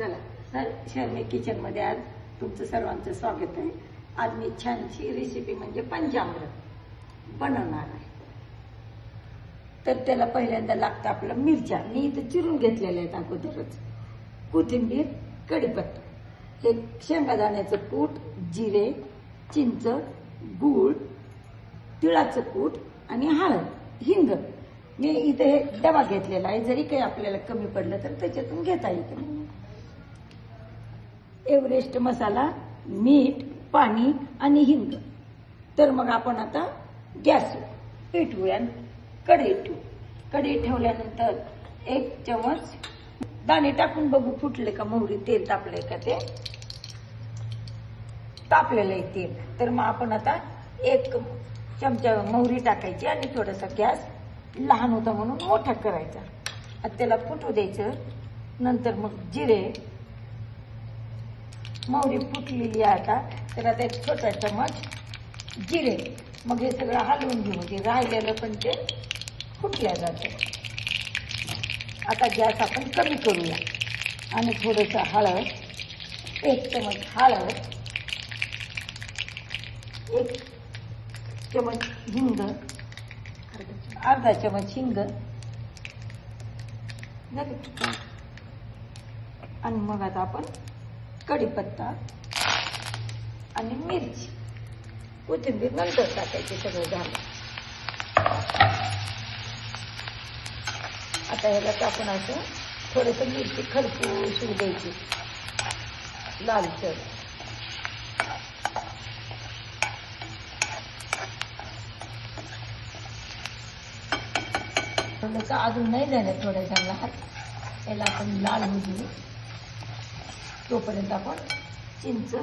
चला तर शर्मी किचनमध्ये आज तुमचं सर्वांचं स्वागत आहे. आज मी छानशी रेसिपी म्हणजे पंचामृत बनवणार आहे. तर त्याला पहिल्यांदा लागतं आपलं मिरच्या. मी इथं चिरून घेतलेल्या आहेत अगोदरच. कोथिंबीर, कढीपत्ता, हे शेंगादाण्याचं कूट, जिरे, चिंच, गूळ, तिळाचं कूट आणि हळद, हिंग. मी इथे हे डबा घेतलेला आहे. जरी काही आपल्याला कमी पडलं तर त्याच्यातून घेता येतं. एव्हरेस्ट मसाला, मीठ, पाणी आणि हिंग. तर मग आपण आता गॅस पेटवूया, कढई ठेवू. कढई ठेवल्यानंतर 1 चमच दाणे टाकून बघू फुटले का, मोहरी, तेल तापले का. ते तापलेलं आहे तेल. तर मग आपण आता 1 चमचा मोहरी टाकायची आणि थोडासा गॅस लहान होता म्हणून मोठा करायचा. आता त्याला फुटू द्यायचं. नंतर मग जिरे, मोहरी फुटलेली आहे आता, तर आता 1 छोटा चमच जिरे. मग हे सगळं हलवून घेऊ. ते राहिलेलं पण ते फुटल्या जातं. आता गॅस आपण कमी करूया आणि थोडंसं हळद, 1 चमच हळद, 1 चमच हिंग, अर्धा चमच हिंग आणि मग आता आपण कढीपत्ता आणि मिरची, कोथिंबीर नंतर टाकायची. सगळं झालं. आता ह्याला टाकून असं थोडंसं मिरची खरपूस होऊ द्यायची, लालसर. थोडंसं अजून नाही झालं, थोड्यासा लाल. याला आपण लाल होऊ देऊ. तोपर्यंत आपण चिंच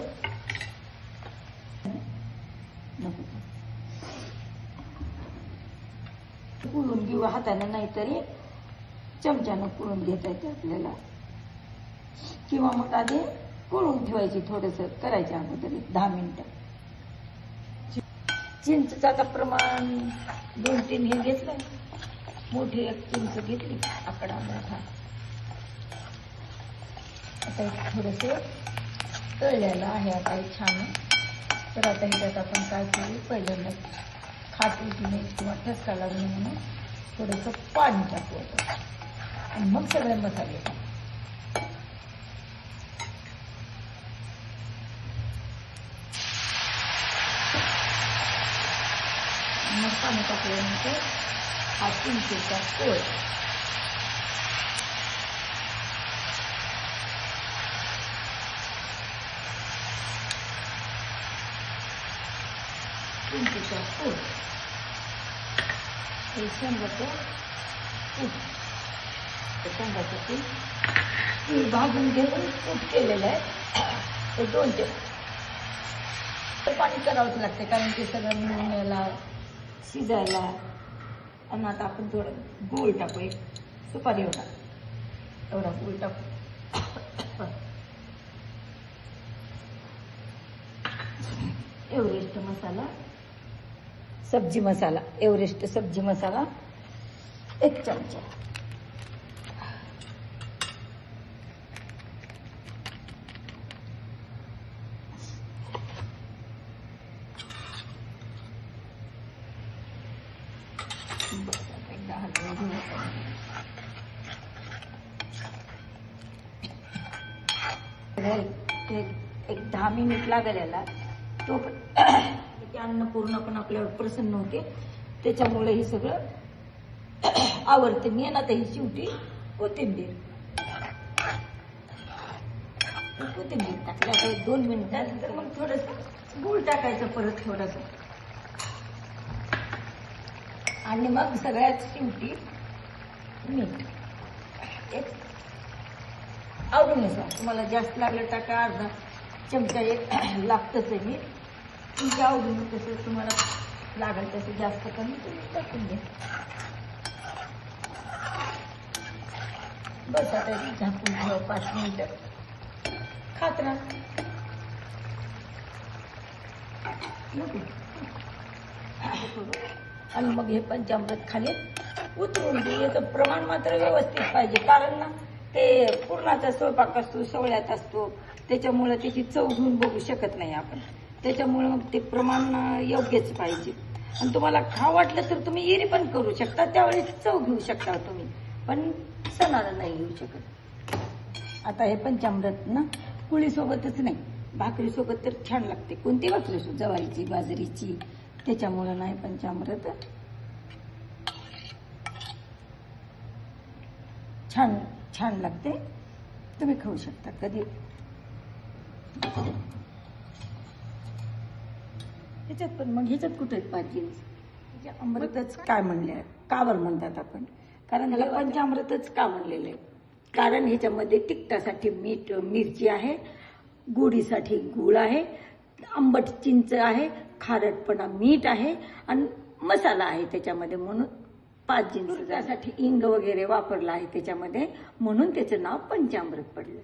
पुरून घेऊ हाताने, नाहीतरी चमच्यानं पुरून घेता येते आपल्याला. किंवा मग आधी पुरून ठेवायची, थोडंसं करायच्या अगोदर 10 मिनिटं. चिंचचं आता प्रमाण 2-3 हे घेतलं. मोठी 1 चिंच घेतली, आकडा मोठा. आता थोडंसं तळलेलं आहे आता हे छान. तर आता ह्याच्यात आपण काय करू, पहिल्यांदा खाटी किंवा किंवा ठसका लागू म्हणून थोडंसं पाणी टाकू आणि मग सगळे मसाले टाकू. मग पाणी टाकल्यानंतर हा चिंचेचा कोळ, चिंचेचा कोळ, हे शेंगाचं कूट, शेंगाचं तीळ भाजून घेऊन कूट केलेलं आहे. ते 2 चमचे पाणी करावंच लागते, कारण ते सगळं मिळून यायला, शिजायला. आणि आता आपण थोडं गूळ टाकू, 1 सुपारी एवढा गूळ टाकू. एव्हरेस्ट मसाला, सब्जी मसाला, एव्हरेस्ट सब्जी मसाला 1 चमचा. एक 10 मिनिट लागलेला. तो अन्न पूर्ण पण आपल्यावर प्रसन्न होते, त्याच्यामुळे हे सगळं आवडते. मी ना ही शेवटी कोथिंबीर टाकली. आता 2 मिनिटानंतर मग थोडंसं गूळ टाकायचं, परत थोडंसं. आणि मग सगळ्यात शेवटी मीठ, 1 आवडीनुसार. तुम्हाला जास्त लागलं टाका, अर्धा चमचा 1 लागतंच आहे. मीठ तुमच्या आवडीनं तसं तुम्हाला लागेल तसं जास्त कमी तुम्ही टाकून घ्या. बस आता झाकून ठेवा 5 मिनिटं. खात राहा. आणि मग हे पंचामृत खाली उतरून देऊ. याचं प्रमाण मात्र व्यवस्थित पाहिजे, कारण ना ते पूर्णाचा स्वयंपाक असतो, सवळ्यात असतो, त्याच्यामुळे त्याची चव घेऊन बघू शकत नाही आपण. त्याच्यामुळे मग ते प्रमाण योग्यच पाहिजे. आणि तुम्हाला खाऊ वाटलं तर तुम्ही एरी पण करू शकता, त्यावेळेस चव घेऊ शकता तुम्ही, पण सणाला नाही घेऊ शकत. आता हे पंचामृत ना पोळीसोबतच नाही, भाकरीसोबत तर छान लागते. कोणती भाकरी असो, ज्वारीची, बाजरीची, त्याच्यामुळे नाही पंचामृत छान छान लागते. तुम्ही खाऊ शकता कधी. ह्याच्यात पण मग ह्याच्यात कुठे पाहिजे अमृतच काय म्हणले, कावर म्हणतात आपण, कारण ह्याला पंचामृतच का म्हणलेलं आहे, कारण ह्याच्यामध्ये तिखटासाठी मीठ मिरची आहे, गोडीसाठी गुळ आहे, आंबट चिंच आहे, खारटपणा मीठ आहे आणि मसाला आहे त्याच्यामध्ये, म्हणून 5 जिन्स. त्यासाठी इंग वगैरे वापरला आहे त्याच्यामध्ये, म्हणून त्याचं नाव पंचामृत पडलं.